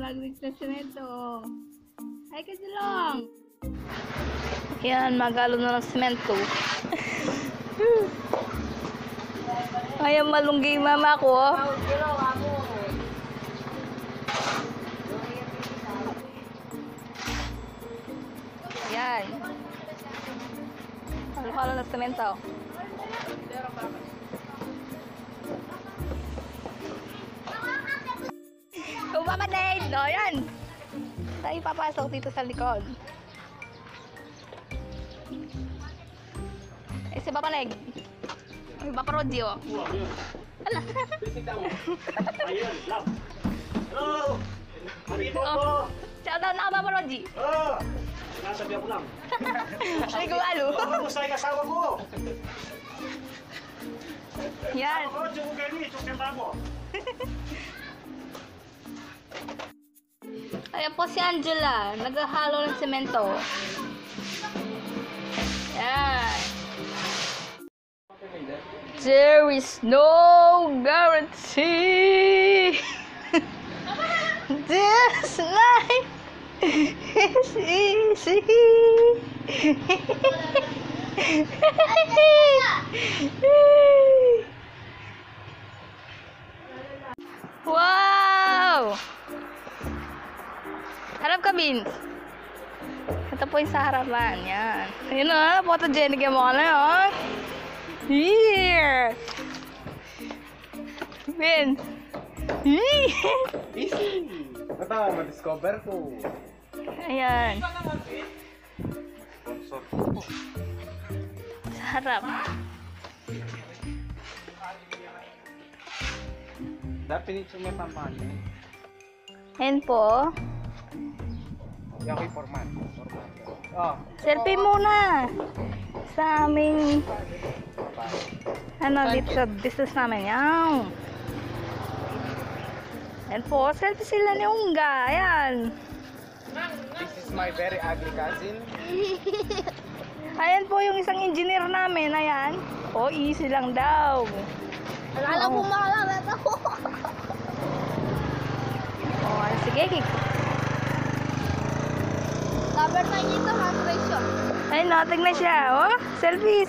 mag-mix na semento. Ay, kasi lang. Yan, magalo na ng semento. Ayan, malunggay mama ko. Yan. Halo-halo ng semento. Umamanay! No, yan. Tayo papasok dito sa likod. Eh, si Papa Neg. Ay, Papa Roddy, oh. Ala. Ayun, love. Hello! Marito ako! Shoutout na ka, Papa Roddy. Oh! Sinasabi ako lang. Ay, gumalo. Kamusta yung kasawa ko? Yan. Ako, tsuk ko ganit, tsuk yung babo. Ayan po si Angela. Naghahalo ng semento. Yan. There is no guarantee. This life is easy. Wow! Harap ka, Vince. Ito po yung sa harapan. Yan. Ayun na, photogenic yung mukha na yun. Here! Vince! Easy! Matawa, ma-discover ko. Ayan. Sponsor. Sa harap. Dapat nito may pampanya. Ayan po. Yung ako'y format. Oh. Selfie muna. Sa aming dito sa business namin. Yan. Ayan po. Selfie sila ni Unga. Ayan. This is my very ugly cousin. Ayan po yung isang engineer namin. Ayan. O, easy lang daw. Alam mo makalabat ako. O, sige. Cover na dito, hydration. Ayun na, tignan siya. Oh, selfie.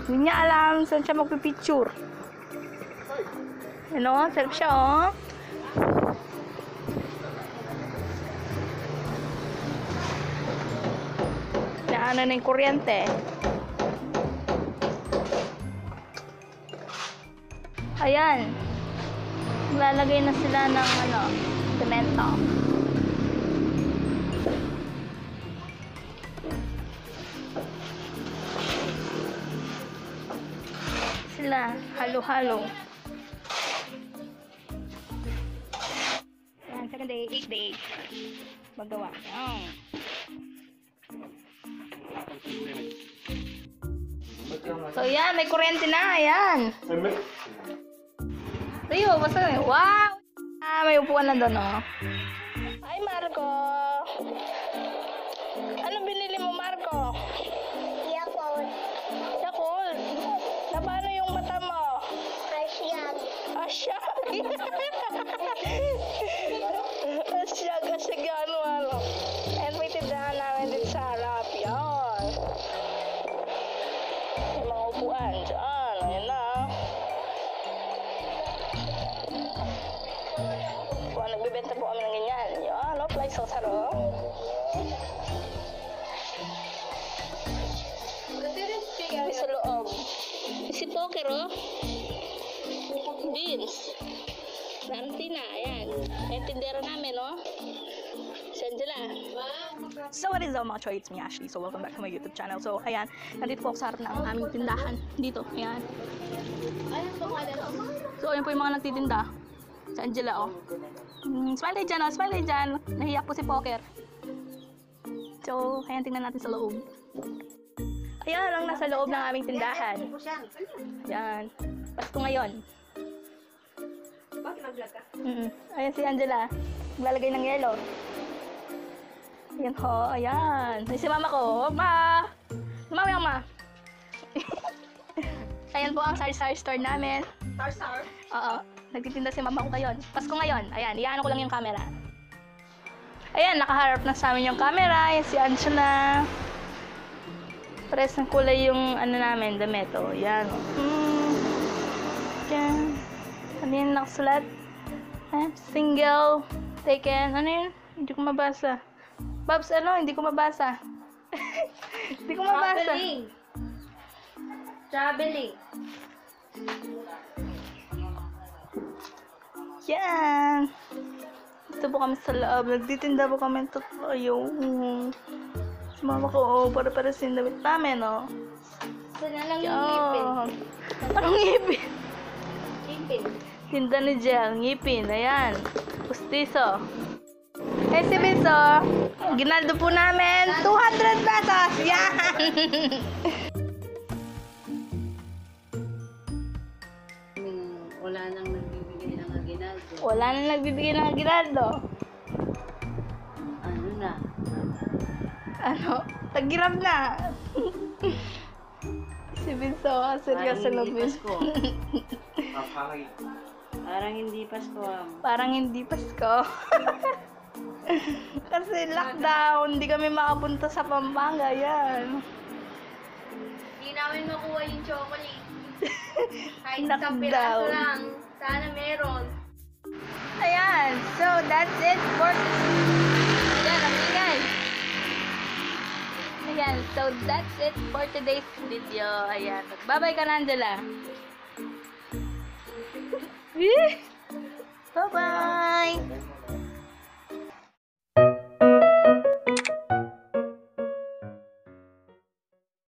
Hindi niya alam saan siya magpipicture. Ano, selfie siya, oh. Naano na yung kuryente. Ayan. Lalagay na sila ng semento. Sila, halo-halo. Ayan, second day, 8 day. Magawa. Ayan. So, yan, may kuryente na. Ayan. Tayo, basta na. Wow! May upuan na doon, oh. Ay, Marco. Ano binili mo, Marco? Yakult. Yakult. Na paano yung mata mo? Asyag. Asyag. Asyag, ano. And may tindahan namin din sa harap. Yan. May mga upuan dyan. Ayan na. Nagbibenta po kami ng ganyan. Yan, no? Fly sauce, haro. May sa loob. Si Poker, oh. Beans. Nanti na, ayan. Ayan, tindera namin, oh. Si Angela. So what is up, mga choy? It's me, Ashley. So welcome back to my YouTube channel. So, ayan. Nandito po ako sa harap ng aming tindahan. Dito, ayan. So, ayan po yung mga nagtitinda. Si Angela, oh. Smile tayo dyan, oh. Smile tayo dyan. Nahiyak po si Poker. So, ayan, tingnan natin sa loob. Ayan, lang nasa loob ng aming tindahan. Ayan. Pasko ngayon. Bakit nag-vlog ka? Ayan si Angela. Naglalagay ng yelo. Ayan ho, ayan. Ay, si mama ko. Ma! Mama! Ayan po ang sari-sari store namin. Star. Oo. Nagtitinda si mama ko ngayon. Pasko ngayon. Ayan, iyaano ko lang yung camera. Ayan, nakaharap na sa amin yung camera. Ayan, si Angela. Pares ng kulay yung ano namin, damit. O, yan. Yan. Ano yun nakasulat? Single. Taken. Ano yun? Hindi ko mabasa. Babs, ano? Hindi ko mabasa. Hindi ko mabasa. Traveling. Yan. Dito po kami sa loob. Nagtitinda po kami ng tatlo. Yung mama ko, para sin damit namin, oh. Sana lang yung ngipin. Yan. Anong ngipin? Ngipin. Tinda ni Jel, ngipin. Ayan. Pustiso. Eh, si Binso, ginaldo po namin 200 pesos. Yan. Wala nang nagbibigay ng aginaldo. Wala na nagbibigay ng ginaldo. Ano na? Ano? Tagirap na. Si Binso, seryoso na Parang hindi Binso. Pasko. Parang hindi Pasko. Parang hindi Pasko. Kasi lockdown, hindi kami makapunta sa Pampanga, yan. Hindi namin makuha yung chocolate. Kahit Lockdown. isang piraso lang. Sana meron. Ayan, so that's it for... Ayan, ang ingay. Ayan, so that's it for today's video. Ayan, bye-bye ka na, Angela. Bye-bye!